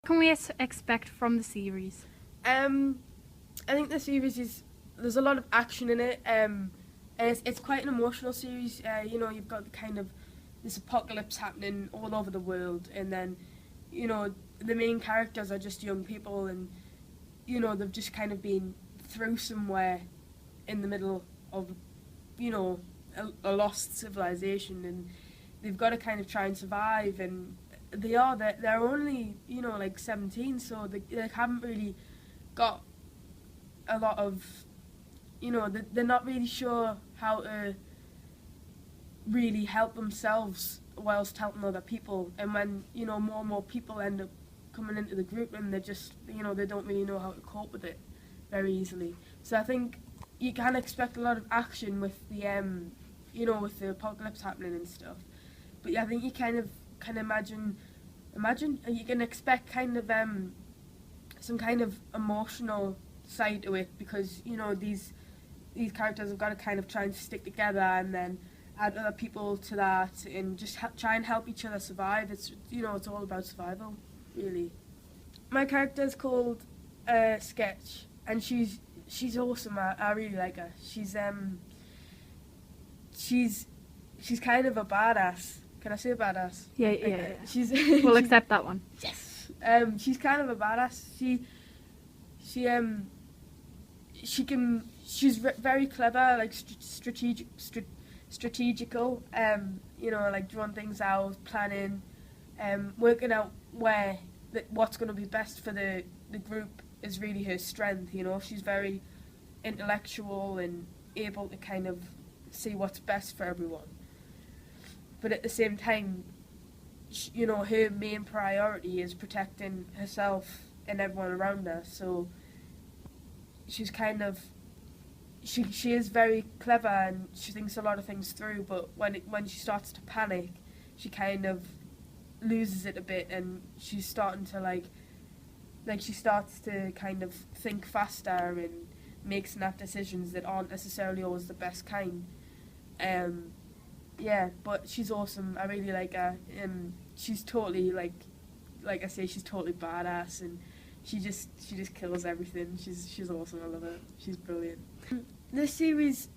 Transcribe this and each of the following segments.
Can we expect from the series? I think the series there's a lot of action in it, and it's quite an emotional series. You've got kind of this apocalypse happening all over the world, and then, the main characters are just young people, and, they've just kind of been through somewhere in the middle of, a lost civilization, and they've got to kind of try and survive, and they're only, like 17, so they haven't really got a lot of, they're not really sure how to really help themselves whilst helping other people. And when, more and more people end up coming into the group, and they just, they don't really know how to cope with it very easily. So I think you can expect a lot of action with the, with the apocalypse happening and stuff. But yeah, I think you kind of can imagine you can expect kind of some kind of emotional side to it, because these characters have got to kind of try and stick together, and then add other people to that, and just try and help each other survive. It's it's all about survival, really. My character's called Sketch, and she's awesome. I really like her. She's kind of a badass. Can I say a badass? Yeah. She's We'll accept that one. Yes. She's kind of a badass. She's very clever, like strategical. Like drawing things out, planning, working out what's going to be best for the group is really her strength. She's very intellectual and able to kind of see what's best for everyone. But at the same time, her main priority is protecting herself and everyone around her. So she's kind of she is very clever, and she thinks a lot of things through. But when she starts to panic, she kind of loses it a bit, and she's starting to she starts to kind of think faster and make snap decisions that aren't necessarily always the best kind. Yeah, but she's awesome. I really like her. She's totally like I say, she's totally badass, and she just kills everything. She's awesome. I love her. She's brilliant. This series,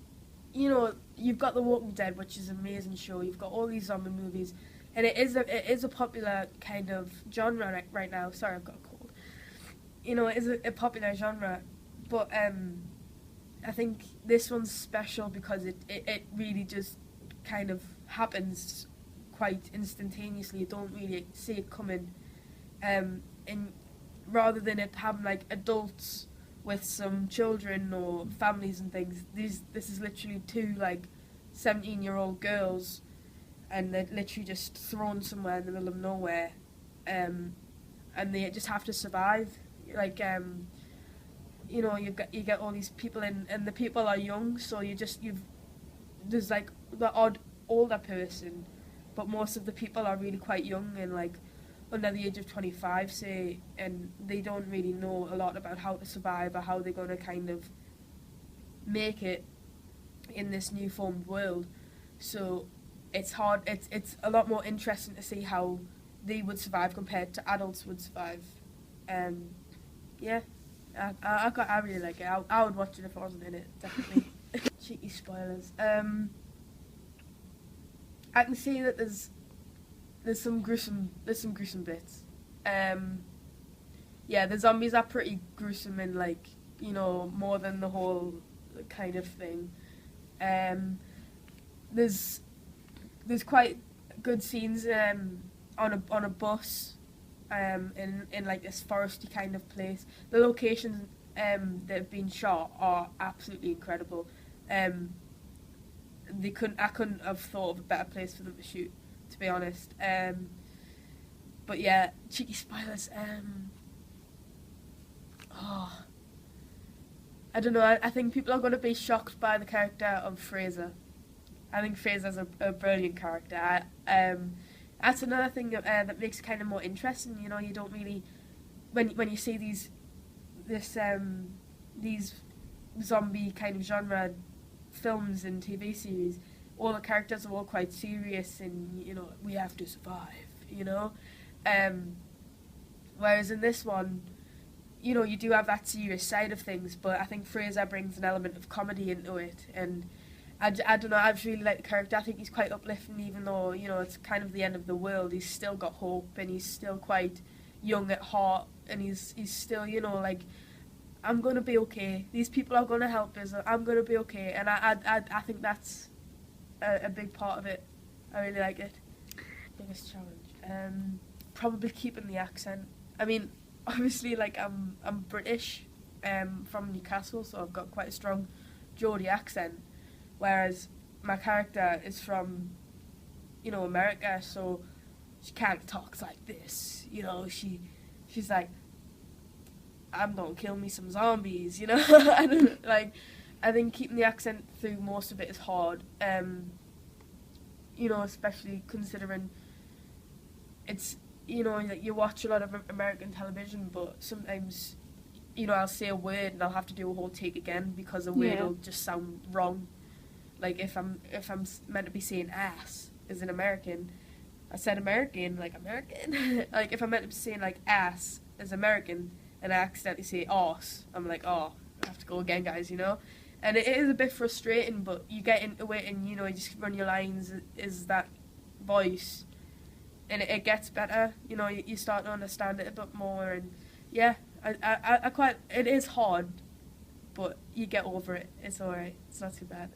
you've got The Walking Dead, which is an amazing show. You've got all these zombie movies, and it is a popular kind of genre right now. Sorry, I've got a cold. It is a popular genre, but I think this one's special because it really just kind of happens quite instantaneously. You don't really see it coming, and rather than it having like adults with some children or families and things, this is literally two 17-year-old girls, and they're literally just thrown somewhere in the middle of nowhere, and they just have to survive. You get all these people in, and the people are young, so there's like the odd older person, but most of the people are really quite young and under the age of 25, say, and they don't really know a lot about how to survive or how they're going to kind of make it in this new formed world. So it's hard. It's a lot more interesting to see how they would survive compared to adults would survive. Yeah, I really like it. I would watch it if I wasn't in it, definitely. Cheeky spoilers. I can see that there's some gruesome bits. Yeah, the zombies are pretty gruesome and more than the whole kind of thing. There's quite good scenes on a bus in this foresty kind of place. The locations that have been shot are absolutely incredible. I couldn't have thought of a better place for them to shoot, to be honest. But yeah, cheeky spoilers. I don't know. I think people are going to be shocked by the character of Fraser. I think Fraser's a brilliant character. That's another thing that makes it kind of more interesting. You don't really, when you see these zombie kind of genre films and TV series, all the characters are all quite serious and we have to survive. Whereas in this one, you know, you do have that serious side of things, but I think Fraser brings an element of comedy into it, and I don't know, I just really like the character. I think he's quite uplifting, even though, you know, it's kind of the end of the world. He's still got hope, and he's still quite young at heart, and he's still, you know, like, I'm gonna be okay. These people are gonna help us. I'm gonna be okay, and I think that's a big part of it. I really like it. Biggest challenge, probably keeping the accent. I mean, obviously, like, I'm British, from Newcastle, so I've got quite a strong Geordie accent, whereas my character is from, you know, America, so she kind of talks like this. You know, she's like, I'm gonna kill me some zombies, you know. I don't, like, I think keeping the accent through most of it is hard. You know, especially considering it's, you know, like, you watch a lot of American television, but sometimes, you know, I'll say a word and I'll have to do a whole take again because a word will just sound wrong. Like, if I'm meant to be saying ass as an American, I said American, like American. Like, if I'm meant to be saying, like, ass as American and I accidentally say arse, I'm like, oh, I have to go again, guys, you know? And it is a bit frustrating, but you get into it and, you know, you just run your lines is that voice, and it gets better. You know, you start to understand it a bit more, and yeah, I quite, it is hard, but you get over it. It's alright. It's not too bad.